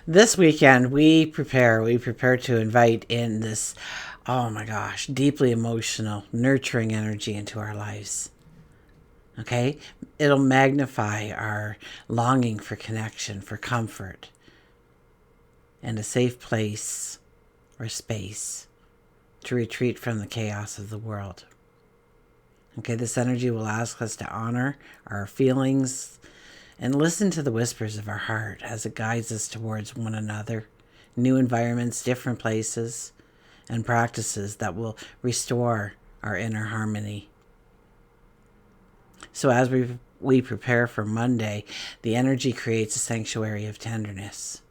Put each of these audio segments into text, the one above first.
This weekend we prepare to invite in this, oh my gosh, deeply emotional, nurturing energy into our lives. Okay? It'll magnify our longing for connection, for comfort, and a safe place or space to retreat from the chaos of the world. Okay, this energy will ask us to honor our feelings and listen to the whispers of our heart as it guides us towards one another, new environments, different places, and practices that will restore our inner harmony. So as we prepare for Monday, the energy creates a sanctuary of tenderness,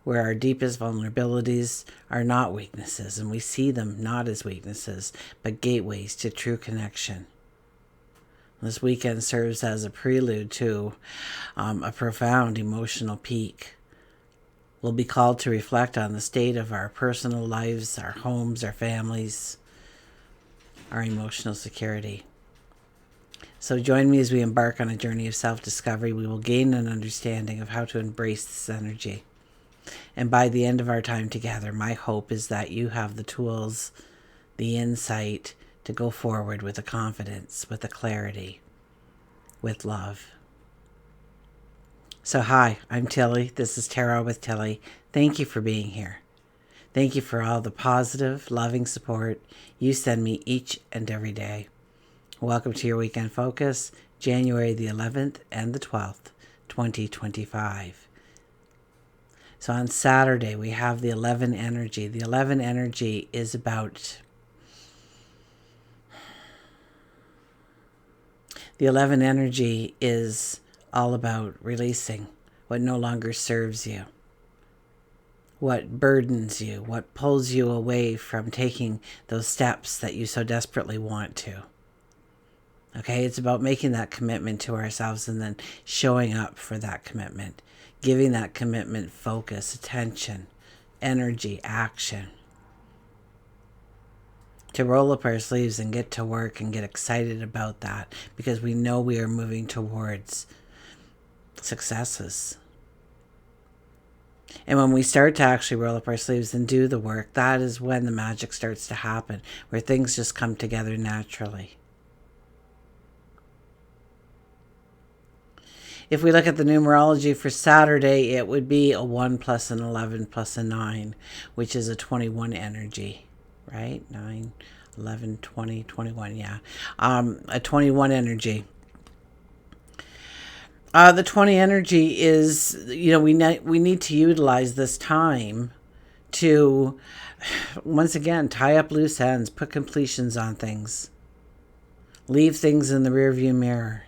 where our deepest vulnerabilities are not weaknesses, and we see them not as weaknesses, but gateways to true connection. This weekend serves as a prelude to a profound emotional peak. We'll be called to reflect on the state of our personal lives, our homes, our families, our emotional security. So join me as we embark on a journey of self-discovery. We will gain an understanding of how to embrace this energy. And by the end of our time together, my hope is that you have the tools, the insight to go forward with a confidence, with a clarity, with love. So hi, I'm Tilly. This is Tarot with Tilly. Thank you for being here. Thank you for all the positive, loving support you send me each and every day. Welcome to your weekend focus, January the 11th and the 12th, 2025. So on Saturday, we have the 11 energy. The 11 energy is about... The 11 energy is all about releasing what no longer serves you, what burdens you, what pulls you away from taking those steps that you so desperately want to. Okay, it's about making that commitment to ourselves and then showing up for that commitment, giving that commitment focus, attention, energy, action. To roll up our sleeves and get to work and get excited about that because we know we are moving towards successes. And when we start to actually roll up our sleeves and do the work, that is when the magic starts to happen, where things just come together naturally. If we look at the numerology for Saturday, it would be a 1 plus an 11 plus a 9, which is a 21 energy, right? 9, 11, 20, 21, yeah. A 21 energy. The 20 energy is, we need to utilize this time to, once again, tie up loose ends, put completions on things, leave things in the rearview mirror.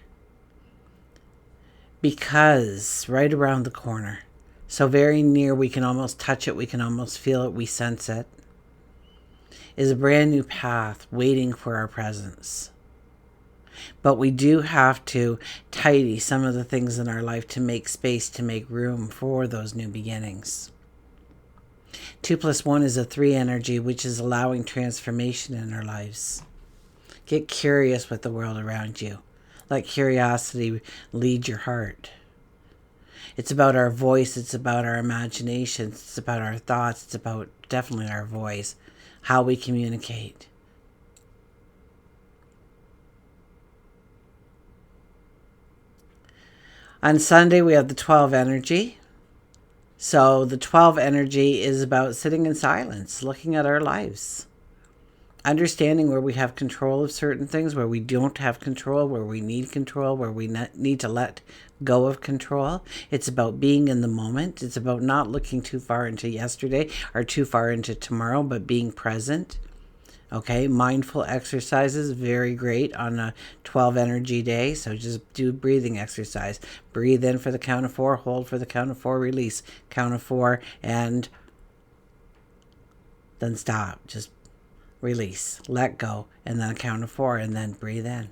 Because right around the corner, so very near, we can almost touch it, we can almost feel it, we sense it, is a brand new path waiting for our presence. But we do have to tidy some of the things in our life to make space, to make room for those new beginnings. 2 plus 1 is a 3 energy, which is allowing transformation in our lives. Get curious with the world around you. Let curiosity lead your heart. It's about our voice. It's about our imagination. It's about our thoughts. It's about definitely our voice, how we communicate. On Sunday, we have the 12 energy. So the 12 energy is about sitting in silence, looking at our lives. Understanding where we have control of certain things, where we don't have control, where we need control, where we need to let go of control. It's about being in the moment. It's about not looking too far into yesterday or too far into tomorrow, but being present. Okay, mindful exercises, very great on a 12 energy day. So just do breathing exercise. Breathe in for the count of 4, hold for the count of 4, release. Count of 4, and then stop. Just release, let go, and then a count of 4, and then breathe in.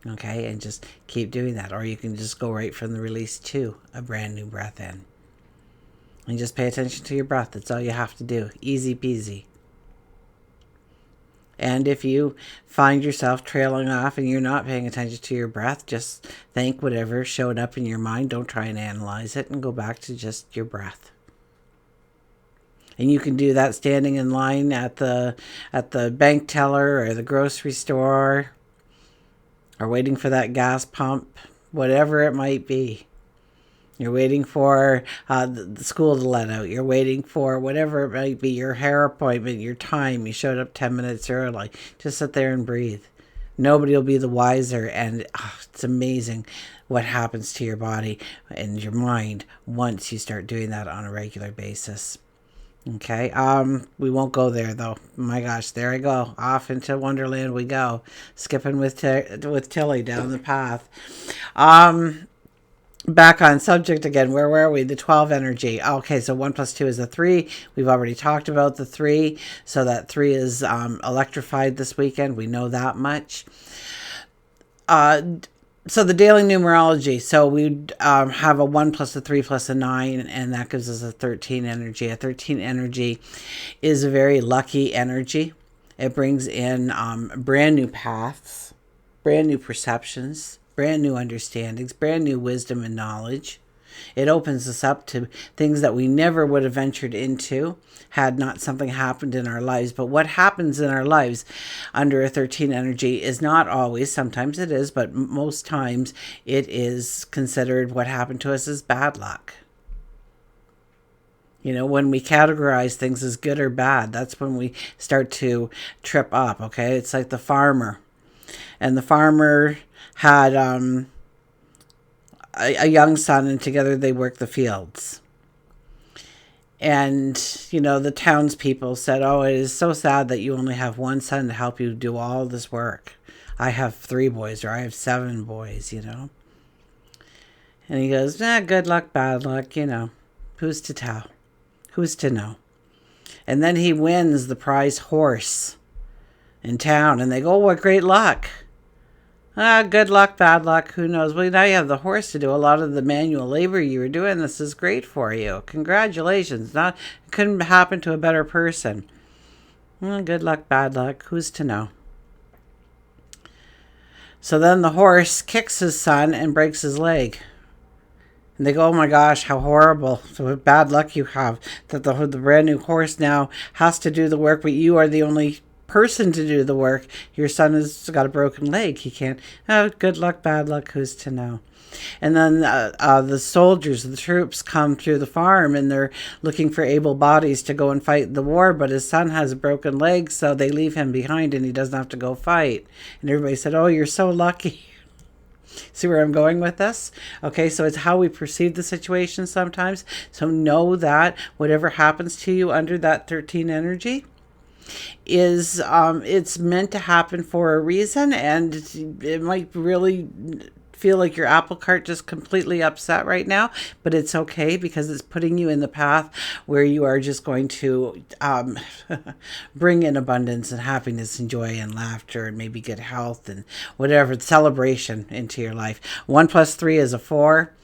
Okay, and just keep doing that. Or you can just go right from the release to a brand new breath in. And just pay attention to your breath. That's all you have to do. Easy peasy. And if you find yourself trailing off and you're not paying attention to your breath, just think whatever showed up in your mind. Don't try and analyze it, and go back to just your breath. And you can do that standing in line at the bank teller or the grocery store, or waiting for that gas pump, whatever it might be. You're waiting for the school to let out. You're waiting for whatever it might be, your hair appointment, your time. You showed up 10 minutes early. Just sit there and breathe. Nobody will be the wiser. And it's amazing what happens to your body and your mind once you start doing that on a regular basis. Okay, we won't go there though. My gosh, there I go. Off into Wonderland we go. Skipping with Tilly down the path. Back on subject again. Where were we? The 12 energy. Okay, so 1 plus 2 is a 3. We've already talked about the 3. So that 3 is electrified this weekend. We know that much. So the daily numerology. So we'd have a 1 plus a 3 plus a 9, and that gives us a 13 energy. A 13 energy is a very lucky energy. It brings in brand new paths, brand new perceptions, brand new understandings, brand new wisdom and knowledge. It opens us up to things that we never would have ventured into had not something happened in our lives. But what happens in our lives under a 13 energy is not always, sometimes it is, but most times it is considered what happened to us as bad luck. You know, when we categorize things as good or bad, that's when we start to trip up, okay? It's like the farmer. And the farmer had a young son, and together they worked the fields. And, you know, the townspeople said, oh, it is so sad that you only have one son to help you do all this work. I have 3 boys, or I have 7 boys, you know. And he goes, good luck, bad luck, you know. Who's to tell? Who's to know? And then he wins the prize horse in town, and they go, oh, what great luck. Good luck, bad luck, who knows? Well, now you have the horse to do a lot of the manual labor you were doing. This is great for you. Congratulations. It couldn't happen to a better person. Well, good luck, bad luck, who's to know? So then the horse kicks his son and breaks his leg. And they go, oh my gosh, how horrible. So bad luck you have that the brand new horse now has to do the work, but you are the only person to do the work. Your son has got a broken leg. He can't. Good luck, bad luck, who's to know? And then the soldiers, the troops come through the farm, and they're looking for able bodies to go and fight the war, but his son has a broken leg, so they leave him behind and he doesn't have to go fight. And everybody said, oh, you're so lucky. See where I'm going with this? Okay, so it's how we perceive the situation sometimes. So know that whatever happens to you under that 13 energy is it's meant to happen for a reason, and it might really feel like your apple cart just completely upset right now, but it's okay, because it's putting you in the path where you are just going to bring in abundance and happiness and joy and laughter and maybe good health and whatever, celebration into your life. 1 plus 3 is a 4.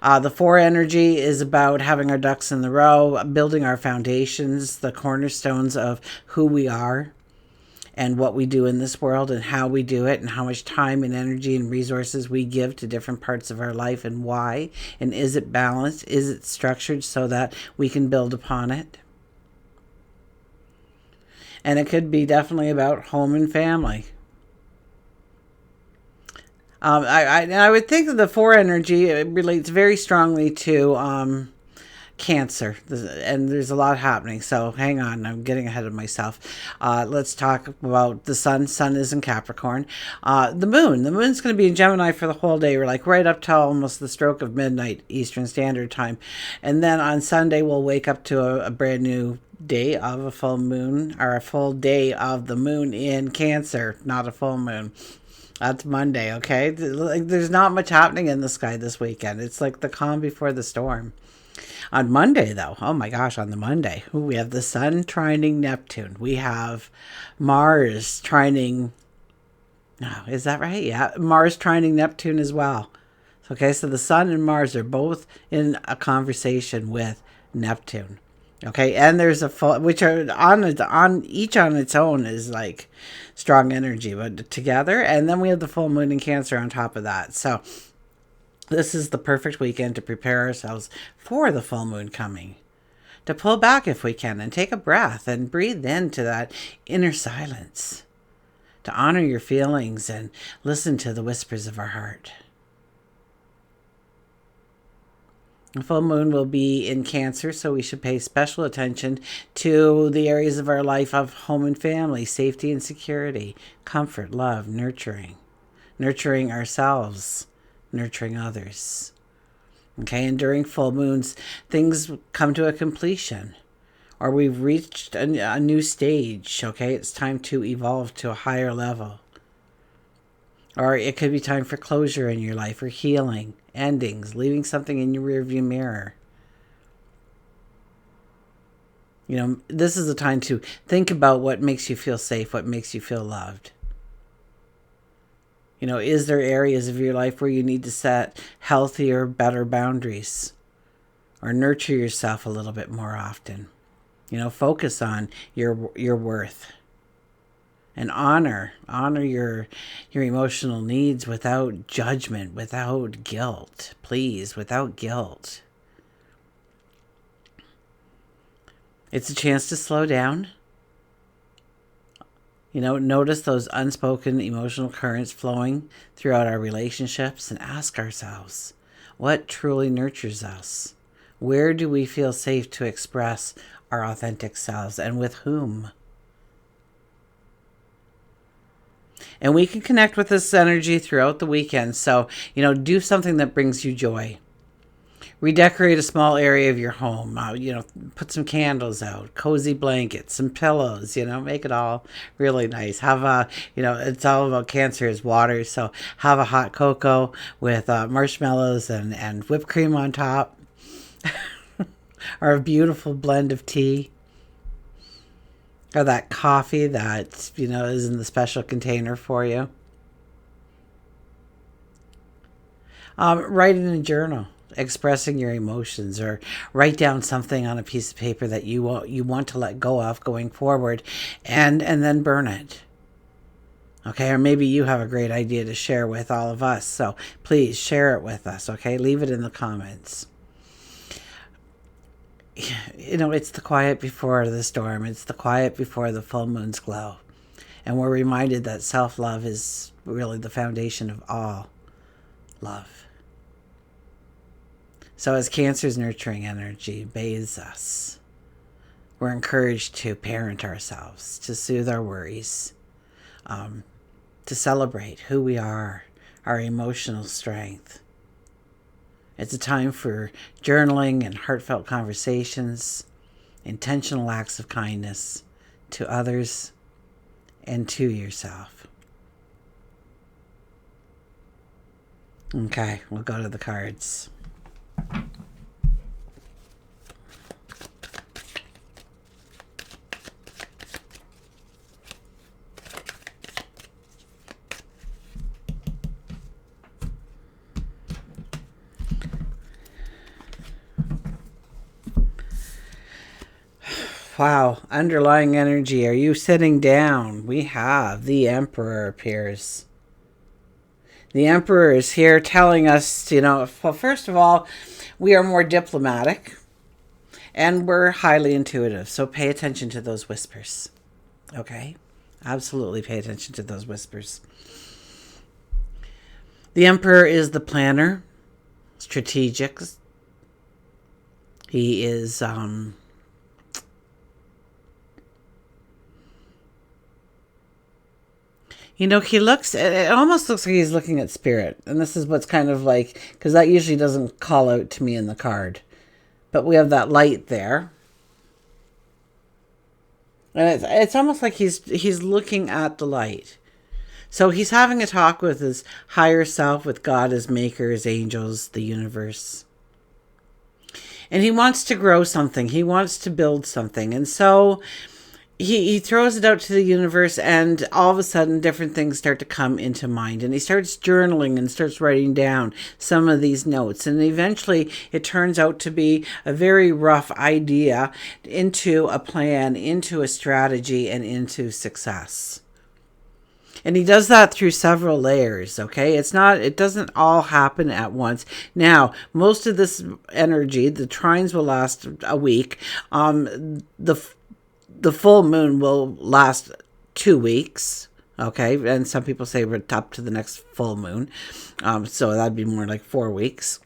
The 4 energy is about having our ducks in the row, building our foundations, the cornerstones of who we are and what we do in this world and how we do it and how much time and energy and resources we give to different parts of our life and why. And is it balanced? Is it structured so that we can build upon it? And it could be definitely about home and family. I would think that the 4 energy relates very strongly to Cancer, and there's a lot happening. So hang on, I'm getting ahead of myself. Let's talk about the sun. Sun is in Capricorn. The moon's going to be in Gemini for the whole day. We're like right up till almost the stroke of midnight Eastern Standard Time, and then on Sunday we'll wake up to a brand new day of a full moon, or a full day of the moon in Cancer, not a full moon. That's Monday, okay? There's not much happening in the sky this weekend. It's like the calm before the storm. On Monday, though, oh my gosh, on the Monday, we have the sun trining Neptune. We have Mars trining, no, is that right? Yeah, Mars trining Neptune as well. Okay, so the sun and Mars are both in a conversation with Neptune. Okay, and there's a full, which are on each on its own is like strong energy, but together, and then we have the full moon in Cancer on top of that. So this is the perfect weekend to prepare ourselves for the full moon coming. To pull back if we can and take a breath and breathe into that inner silence. To honor your feelings and listen to the whispers of our heart. The full moon will be in Cancer, so we should pay special attention to the areas of our life of home and family, safety and security, comfort, love, nurturing. Nurturing ourselves, nurturing others. Okay, and during full moons, things come to a completion. Or we've reached a new stage, okay? It's time to evolve to a higher level. Or it could be time for closure in your life, or healing, endings, leaving something in your rearview mirror. You know, this is a time to think about what makes you feel safe, what makes you feel loved. You know, is there areas of your life where you need to set healthier, better boundaries? Or nurture yourself a little bit more often? You know, focus on your worth. And honor your emotional needs without judgment, without guilt. Please, without guilt. It's a chance to slow down. You know, notice those unspoken emotional currents flowing throughout our relationships and ask ourselves, what truly nurtures us? Where do we feel safe to express our authentic selves, and with whom? And we can connect with this energy throughout the weekend. So, you know, do something that brings you joy. Redecorate a small area of your home. You know, put some candles out, cozy blankets, some pillows, you know, make it all really nice. Have a, you know, it's all about Cancer is water. So have a hot cocoa with marshmallows and whipped cream on top. Or a beautiful blend of tea. Or that coffee that, you know, is in the special container for you. Write in a journal, expressing your emotions, or write down something on a piece of paper that you want to let go of going forward, and then burn it. Okay, or maybe you have a great idea to share with all of us, so please share it with us. Okay, leave it in the comments. You know, it's the quiet before the storm. It's the quiet before the full moon's glow. And we're reminded that self-love is really the foundation of all love. So as Cancer's nurturing energy bathes us, we're encouraged to parent ourselves, to soothe our worries, to celebrate who we are, our emotional strength. It's a time for journaling and heartfelt conversations, intentional acts of kindness to others and to yourself. Okay, we'll go to the cards. Wow, underlying energy. Are you sitting down? We have the Emperor appears. The Emperor is here telling us, you know, well, first of all, we are more diplomatic and we're highly intuitive. So pay attention to those whispers. Okay? Absolutely pay attention to those whispers. The Emperor is the planner, strategic. He is, you know, it almost looks like he's looking at spirit. And this is what's kind of like, because that usually doesn't call out to me in the card. But we have that light there. And it's almost like he's looking at the light. So he's having a talk with his higher self, with God, his maker, his angels, the universe. And he wants to grow something. He wants to build something. And so he throws it out to the universe, and all of a sudden different things start to come into mind, and he starts journaling and starts writing down some of these notes, and eventually it turns out to be a very rough idea into a plan, into a strategy, and into success. And he does that through several layers, okay? It doesn't all happen at once. Now, most of this energy, the trines will last a week. The full moon will last 2 weeks. Okay. And some people say we're up to the next full moon. So that'd be more like 4 weeks.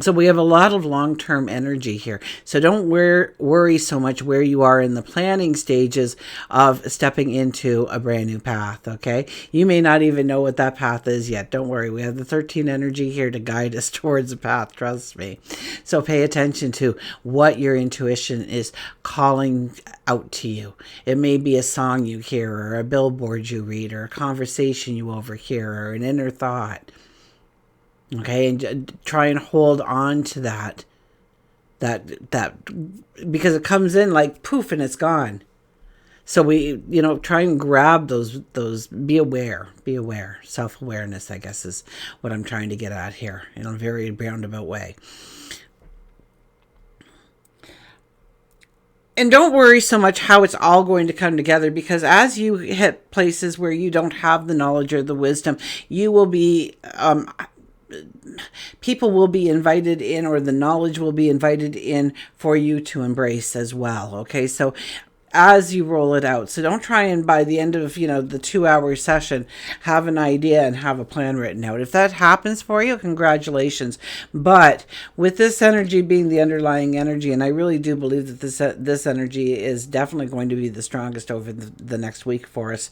So we have a lot of long-term energy here. So don't worry so much where you are in the planning stages of stepping into a brand new path, okay? You may not even know what that path is yet. Don't worry. We have the 13 energy here to guide us towards a path, trust me. So pay attention to what your intuition is calling out to you. It may be a song you hear, or a billboard you read, or a conversation you overhear, or an inner thought. Okay, and try and hold on to that because it comes in like poof and it's gone. So we, try and grab those. Be aware. Self-awareness, I guess, is what I'm trying to get at here in a very roundabout way. And don't worry so much how it's all going to come together, because as you hit places where you don't have the knowledge or the wisdom, you will be people will be invited in, or the knowledge will be invited in for you to embrace as well. Okay, so as you roll it out, so don't try and by the end of the 2-hour session have an idea and have a plan written out. If that happens for you, congratulations. But with this energy being the underlying energy, and I really do believe that this energy is definitely going to be the strongest over the next week for us,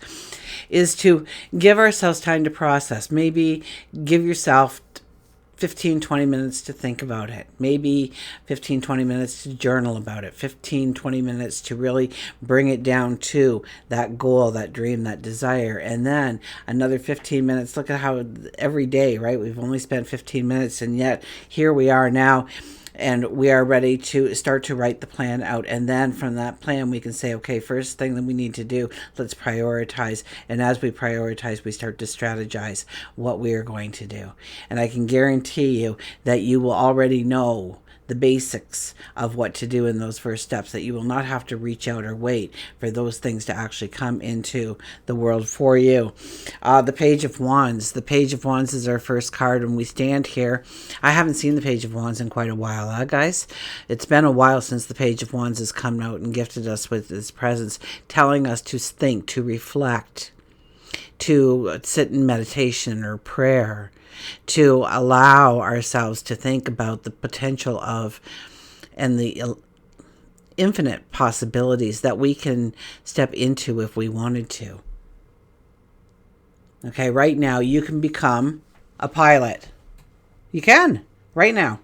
is to give ourselves time to process. Maybe give yourself 15-20 minutes to think about it. Maybe 15-20 minutes to journal about it. 15-20 minutes to really bring it down to that goal, that dream, that desire. And then another 15 minutes. Look at how every day, right? We've only spent 15 minutes, and yet here we are now. And we are ready to start to write the plan out. And then from that plan, we can say, okay, first thing that we need to do, let's prioritize. And as we prioritize, we start to strategize what we are going to do. And I can guarantee you that you will already know the basics of what to do in those first steps, that you will not have to reach out or wait for those things to actually come into the world for you. The Page of Wands. The Page of Wands is our first card when we stand here. I haven't seen the Page of Wands in quite a while, guys. It's been a while since the Page of Wands has come out and gifted us with its presence, telling us to think, to reflect, to sit in meditation or prayer, to allow ourselves to think about the potential of and the infinite possibilities that we can step into if we wanted to. Okay, right now you can become a pilot. You can, right now.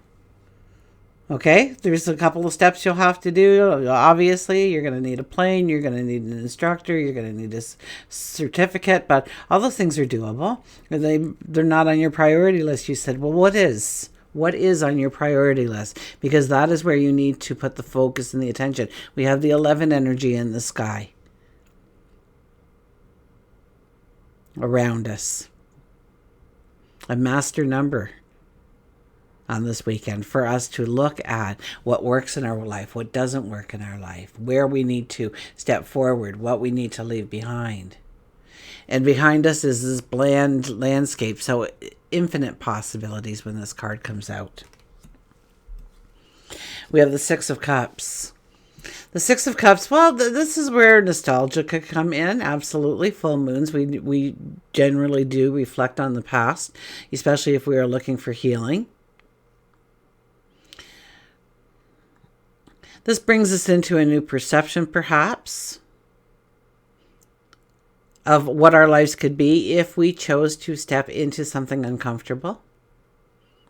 Okay, there's a couple of steps you'll have to do. Obviously, you're going to need a plane, you're going to need an instructor, you're going to need a certificate, but all those things are doable. They're not on your priority list. You said, well, what is? What is on your priority list? Because that is where you need to put the focus and the attention. We have the 11 energy in the sky around us. A master number on this weekend for us to look at what works in our life, what doesn't work in our life, where we need to step forward, what we need to leave behind. And behind us is this bland landscape, so infinite possibilities when this card comes out. We have the Six of Cups. The Six of Cups, well, this is where nostalgia could come in. Absolutely. Full moons, we generally do reflect on the past, especially if we are looking for healing. This brings us into a new perception, perhaps, of what our lives could be if we chose to step into something uncomfortable.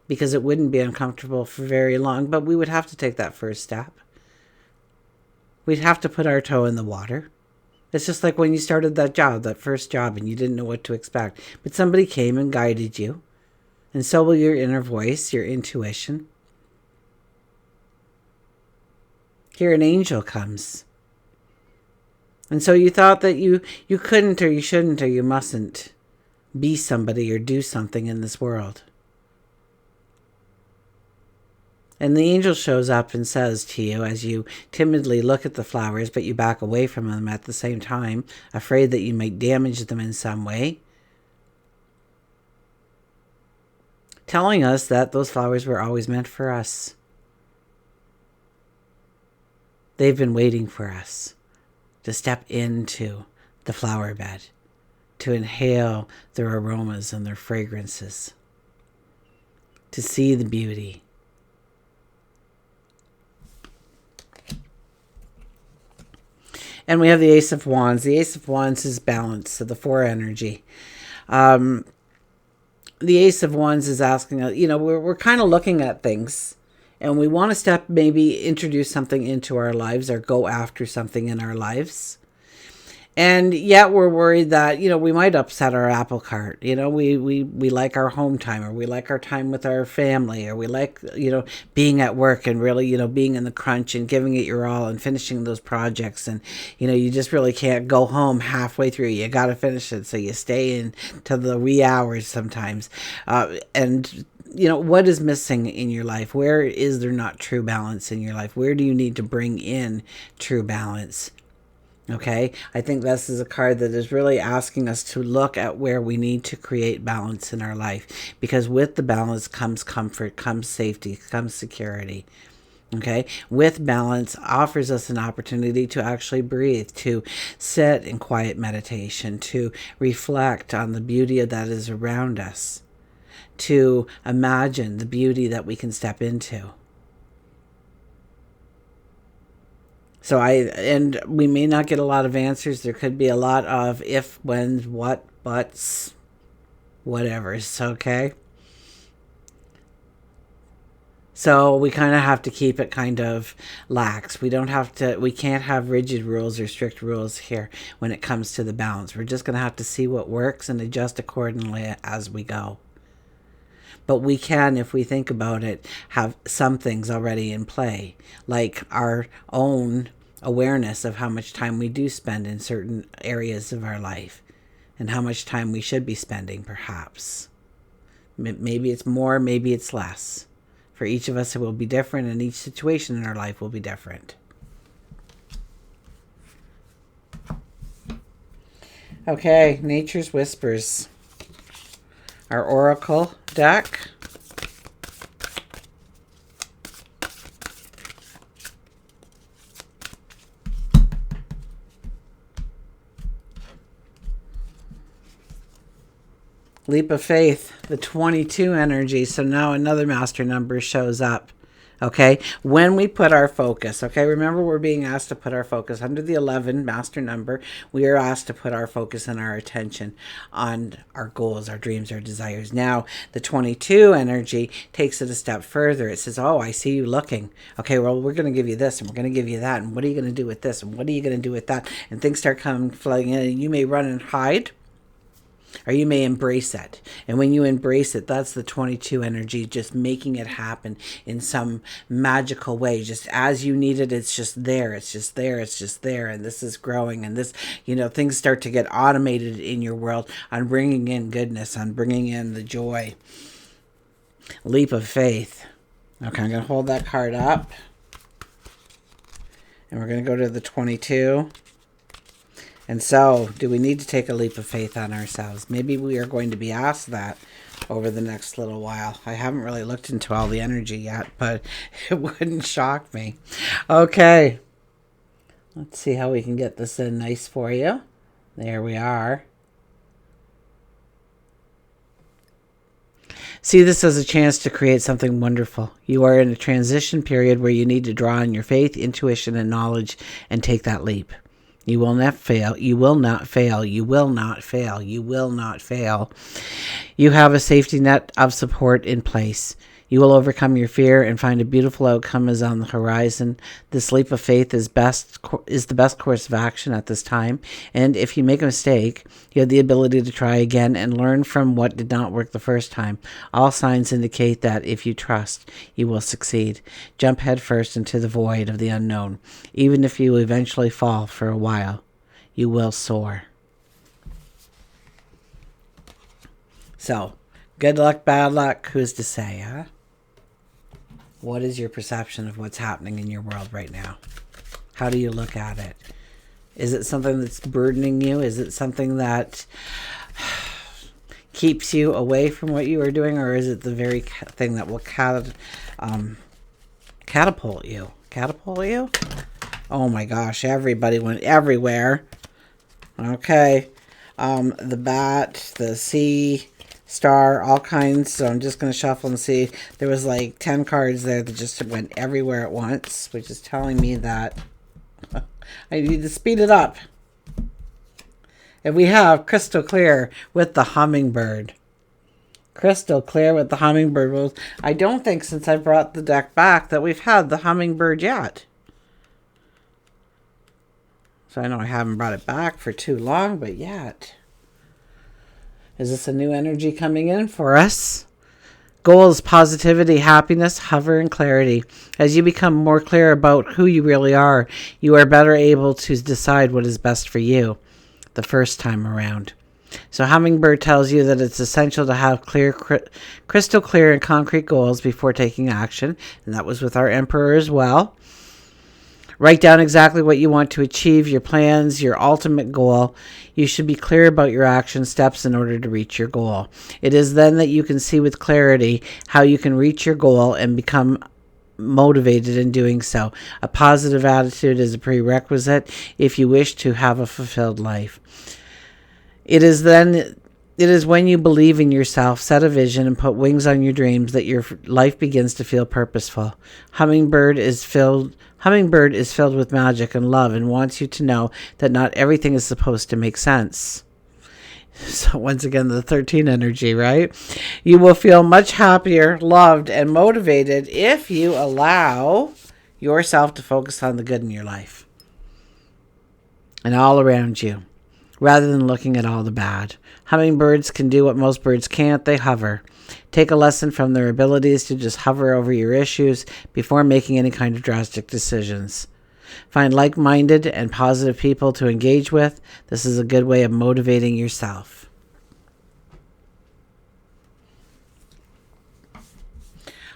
Because it wouldn't be uncomfortable for very long, but we would have to take that first step. We'd have to put our toe in the water. It's just like when you started that first job, and you didn't know what to expect. But somebody came and guided you. And so will your inner voice, your intuition. Here an angel comes. And so you thought that you couldn't or you shouldn't or you mustn't be somebody or do something in this world. And the angel shows up and says to you, as you timidly look at the flowers, but you back away from them at the same time, afraid that you might damage them in some way, telling us that those flowers were always meant for us. They've been waiting for us to step into the flower bed, to inhale their aromas and their fragrances, to see the beauty. And we have the Ace of Wands. The Ace of Wands is balance, so the 4 energy. The Ace of Wands is asking, we're kind of looking at things and we want to maybe introduce something into our lives or go after something in our lives. And yet we're worried that, we might upset our apple cart. We like our home time, or we like our time with our family, or we like, being at work and really, being in the crunch and giving it your all and finishing those projects. And, you just really can't go home halfway through. You got to finish it. So you stay in till the wee hours sometimes. And what is missing in your life? Where is there not true balance in your life? Where do you need to bring in true balance? Okay, I think this is a card that is really asking us to look at where we need to create balance in our life, because with the balance comes comfort, comes safety, comes security. Okay, with balance offers us an opportunity to actually breathe, to sit in quiet meditation, to reflect on the beauty that is around us, to imagine the beauty that we can step into. So and we may not get a lot of answers. There could be a lot of if, when, what, buts, whatever's, okay? So we kind of have to keep it kind of lax. We can't have rigid rules or strict rules here when it comes to the balance. We're just going to have to see what works and adjust accordingly as we go. But we can, if we think about it, have some things already in play, like our own awareness of how much time we do spend in certain areas of our life and how much time we should be spending, perhaps. Maybe it's more, maybe it's less. For each of us, it will be different, and each situation in our life will be different. Okay, Nature's Whispers. Our Oracle deck. Leap of Faith, the 22 energy. So now another master number shows up. Okay, when we put our focus, okay, remember we're being asked to put our focus under the 11 master number. We are asked to put our focus and our attention on our goals, our dreams, our desires. Now, the 22 energy takes it a step further. It says, oh, I see you looking. Okay, well, we're going to give you this and we're going to give you that. And what are you going to do with this? And what are you going to do with that? And things start coming, flooding in, and you may run and hide. Or you may embrace it. And when you embrace it, that's the 22 energy, just making it happen in some magical way. Just as you need it, it's just there. It's just there. It's just there. And this is growing. And this, things start to get automated in your world on bringing in goodness, on bringing in the joy. Leap of Faith. Okay, I'm going to hold that card up. And we're going to go to the 22. And so, do we need to take a leap of faith on ourselves? Maybe we are going to be asked that over the next little while. I haven't really looked into all the energy yet, but it wouldn't shock me. Okay. Let's see how we can get this in nice for you. There we are. See this as a chance to create something wonderful. You are in a transition period where you need to draw on your faith, intuition, and knowledge and take that leap. You will not fail. You will not fail. You will not fail. You will not fail. You have a safety net of support in place. You will overcome your fear and find a beautiful outcome is on the horizon. This leap of faith is the best course of action at this time. And if you make a mistake, you have the ability to try again and learn from what did not work the first time. All signs indicate that if you trust, you will succeed. Jump headfirst into the void of the unknown. Even if you eventually fall for a while, You will soar. So, good luck, bad luck, who's to say, huh? What is your perception of what's happening in your world right now? How do you look at it? Is it something that's burdening you? Is it something that keeps you away from what you are doing? Or is it the very thing that will catapult you? Catapult you? Oh my gosh, everybody went everywhere. Okay. The bat, the sea, star, all kinds. So I'm just going to shuffle and see. There was like 10 cards there that just went everywhere at once, which is telling me that I need to speed it up. And we have crystal clear with the hummingbird. Crystal clear with the hummingbird. Well, I don't think since I brought the deck back that we've had the hummingbird yet. So I know I haven't brought it back for too long, but yet. Is this a new energy coming in for us? Goals, positivity, happiness, hover, and clarity. As you become more clear about who you really are, you are better able to decide what is best for you the first time around. So Hummingbird tells you that it's essential to have crystal clear and concrete goals before taking action. And that was with our Emperor as well. Write down exactly what you want to achieve, your plans, your ultimate goal. You should be clear about your action steps in order to reach your goal. It is then that you can see with clarity how you can reach your goal and become motivated in doing so. A positive attitude is a prerequisite if you wish to have a fulfilled life. It is when you believe in yourself, set a vision, and put wings on your dreams that your life begins to feel purposeful. Hummingbird is filled with magic and love and wants you to know that not everything is supposed to make sense. So once again, the 13 energy, right? You will feel much happier, loved, and motivated if you allow yourself to focus on the good in your life and all around you, rather than looking at all the bad. Hummingbirds can do what most birds can't. They hover. Take a lesson from their abilities to just hover over your issues before making any kind of drastic decisions. Find like-minded and positive people to engage with. This is a good way of motivating yourself.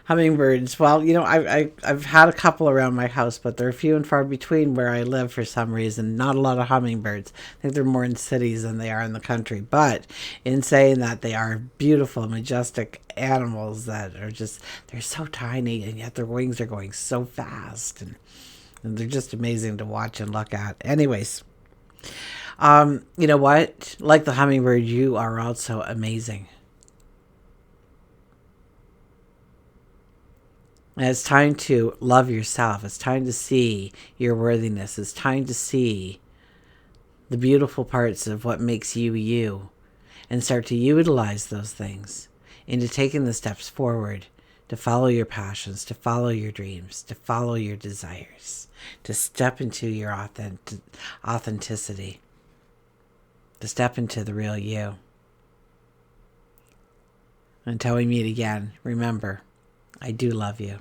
Hummingbirds. Well, I've had a couple around my house, but they're few and far between where I live for some reason. Not a lot of hummingbirds. I think they're more in cities than they are in the country. But in saying that, they are beautiful, majestic animals that are they're so tiny, and yet their wings are going so fast. And they're just amazing to watch and look at. Anyways, you know what? Like the hummingbird, you are also amazing. And it's time to love yourself. It's time to see your worthiness. It's time to see the beautiful parts of what makes you you and start to utilize those things into taking the steps forward to follow your passions, to follow your dreams, to follow your desires, to step into your authenticity, to step into the real you. Until we meet again, remember, I do love you.